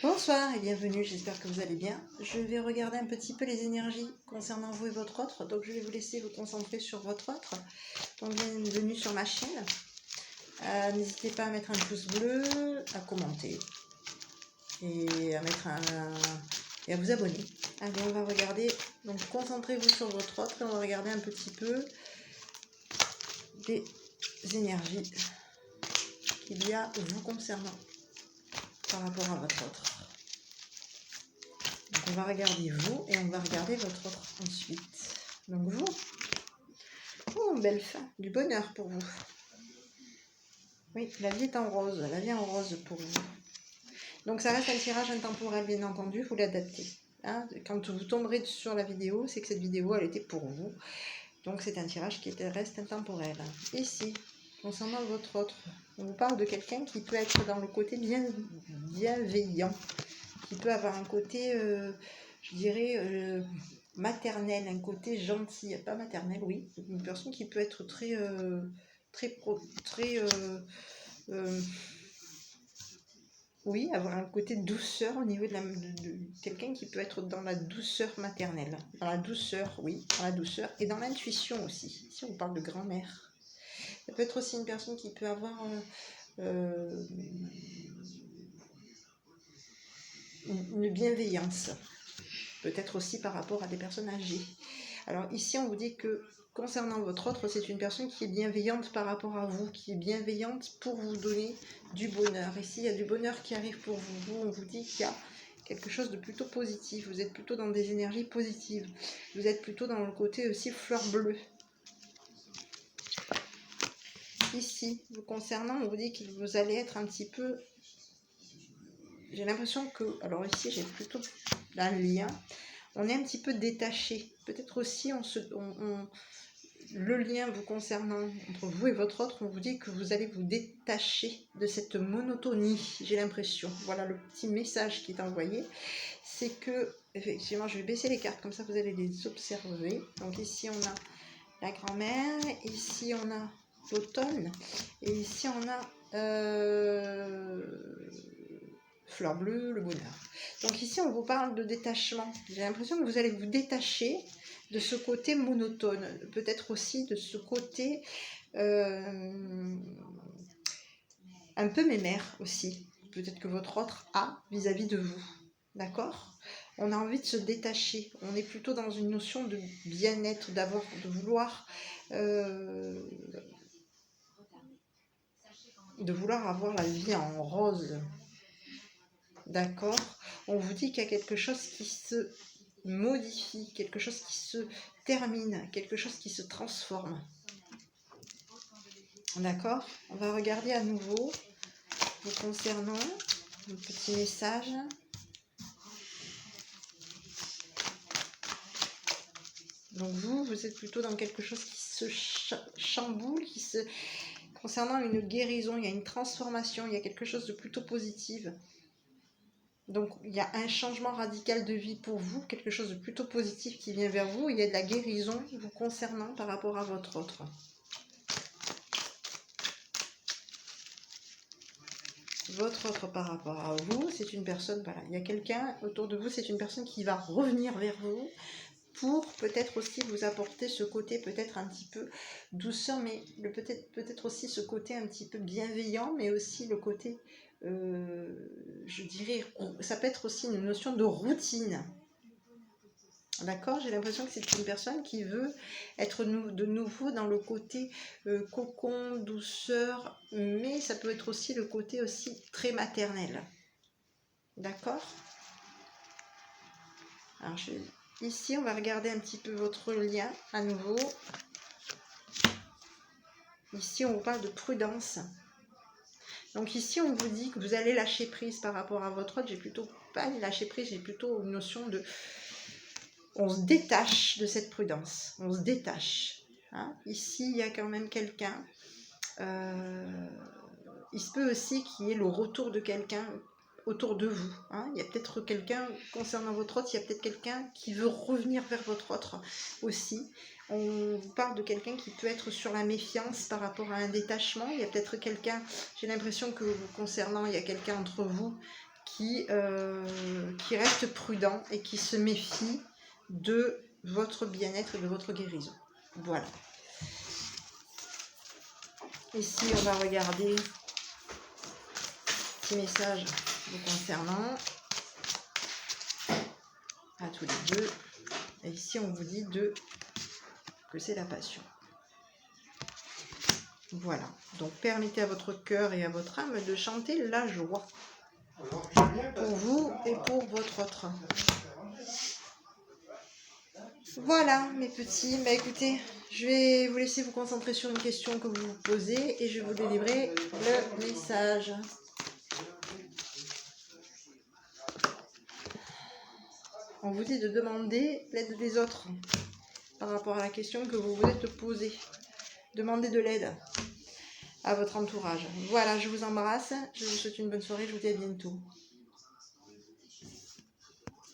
Bonsoir et bienvenue, j'espère que vous allez bien. Je vais regarder un petit peu les énergies concernant vous et votre autre. Donc je vais vous laisser vous concentrer sur votre autre. Donc bienvenue sur ma chaîne. N'hésitez pas à mettre un pouce bleu, à commenter et à mettre et à vous abonner. Allez, on va regarder. Donc concentrez-vous sur votre autre et on va regarder un petit peu les énergies qu'il y a vous concernant par rapport à votre autre. Donc on va regarder vous et on va regarder votre autre ensuite. Donc vous, oh, belle fin, du bonheur pour vous. Oui, la vie est en rose, la vie est en rose pour vous. Donc ça reste un tirage intemporel, bien entendu, vous l'adaptez. Hein, quand vous tomberez sur la vidéo, c'est que cette vidéo, elle était pour vous. Donc c'est un tirage qui reste intemporel. Ici, concernant votre autre, on vous parle de quelqu'un qui peut être dans le côté bienveillant, qui peut avoir un côté, je dirais, maternel, un côté gentil, pas maternel, oui, une personne qui peut être très, oui, avoir un côté douceur au niveau de quelqu'un qui peut être dans la douceur maternelle, dans la douceur, oui, dans la douceur et dans l'intuition aussi. Ici, on parle de grand-mère. Ça peut être aussi une personne qui peut avoir une bienveillance, peut-être aussi par rapport à des personnes âgées. Alors ici, on vous dit que concernant votre autre, c'est une personne qui est bienveillante par rapport à vous, qui est bienveillante pour vous donner du bonheur. Ici, il y a du bonheur qui arrive pour vous. On vous dit qu'il y a quelque chose de plutôt positif. Vous êtes plutôt dans des énergies positives. Vous êtes plutôt dans le côté aussi fleur bleue. Ici, vous concernant, on vous dit que vous allez être un petit peu... J'ai l'impression que... Alors ici, j'ai plutôt un lien. On est un petit peu détaché. Peut-être aussi, le lien vous concernant entre vous et votre autre, on vous dit que vous allez vous détacher de cette monotonie, j'ai l'impression. Voilà le petit message qui est envoyé. C'est que, effectivement, je vais baisser les cartes, comme ça vous allez les observer. Donc ici, on a la grand-mère, ici, on a l'automne, et ici, on a fleur bleue, le bonheur. Donc ici, on vous parle de détachement. J'ai l'impression que vous allez vous détacher de ce côté monotone, peut-être aussi de ce côté un peu mémère aussi, peut-être que votre autre a vis-à-vis de vous, d'accord? On a envie de se détacher, on est plutôt dans une notion de bien-être, de vouloir avoir la vie en rose, d'accord? On vous dit qu'il y a quelque chose qui se modifie, quelque chose qui se termine, quelque chose qui se transforme. D'accord? On va regarder à nouveau vous concernant le petit message. Donc vous êtes plutôt dans quelque chose qui se chamboule, concernant une guérison, il y a une transformation, il y a quelque chose de plutôt positif. Donc il y a un changement radical de vie pour vous, quelque chose de plutôt positif qui vient vers vous, il y a de la guérison vous concernant par rapport à votre autre. Votre autre par rapport à vous, c'est une personne, voilà, il y a quelqu'un autour de vous, c'est une personne qui va revenir vers vous pour peut-être aussi vous apporter ce côté peut-être un petit peu douceur, mais peut-être aussi ce côté un petit peu bienveillant, mais aussi le côté, je dirais, ça peut être aussi une notion de routine. D'accord, j'ai l'impression que c'est une personne qui veut être de nouveau dans le côté cocon, douceur, mais ça peut être aussi le côté aussi très maternel. D'accord? Alors, ici, on va regarder un petit peu votre lien à nouveau. Ici, on vous parle de prudence. Donc ici, on vous dit que vous allez lâcher prise par rapport à votre autre. J'ai plutôt pas lâcher prise, j'ai plutôt une notion de... On se détache de cette prudence. On se détache. Hein? Ici, il y a quand même quelqu'un. Il se peut aussi qu'il y ait le retour de quelqu'un autour de vous. Hein? Il y a peut-être quelqu'un, concernant votre autre, il y a peut-être quelqu'un qui veut revenir vers votre autre aussi. On vous parle de quelqu'un qui peut être sur la méfiance par rapport à un détachement. Il y a peut-être quelqu'un, j'ai l'impression que concernant, il y a quelqu'un entre vous qui reste prudent et qui se méfie de votre bien-être et de votre guérison. Voilà. Ici, on va regarder petit message vous concernant à tous les deux. Et ici, on vous dit que c'est la passion. Voilà. Donc, permettez à votre cœur et à votre âme de chanter la joie. Pour vous et pour votre autre. Voilà, mes petits. Bah, écoutez, je vais vous laisser vous concentrer sur une question que vous vous posez et je vais vous délivrer le message. On vous dit de demander l'aide des autres par rapport à la question que vous vous êtes posée. Demandez de l'aide à votre entourage. Voilà, je vous embrasse. Je vous souhaite une bonne soirée. Je vous dis à bientôt.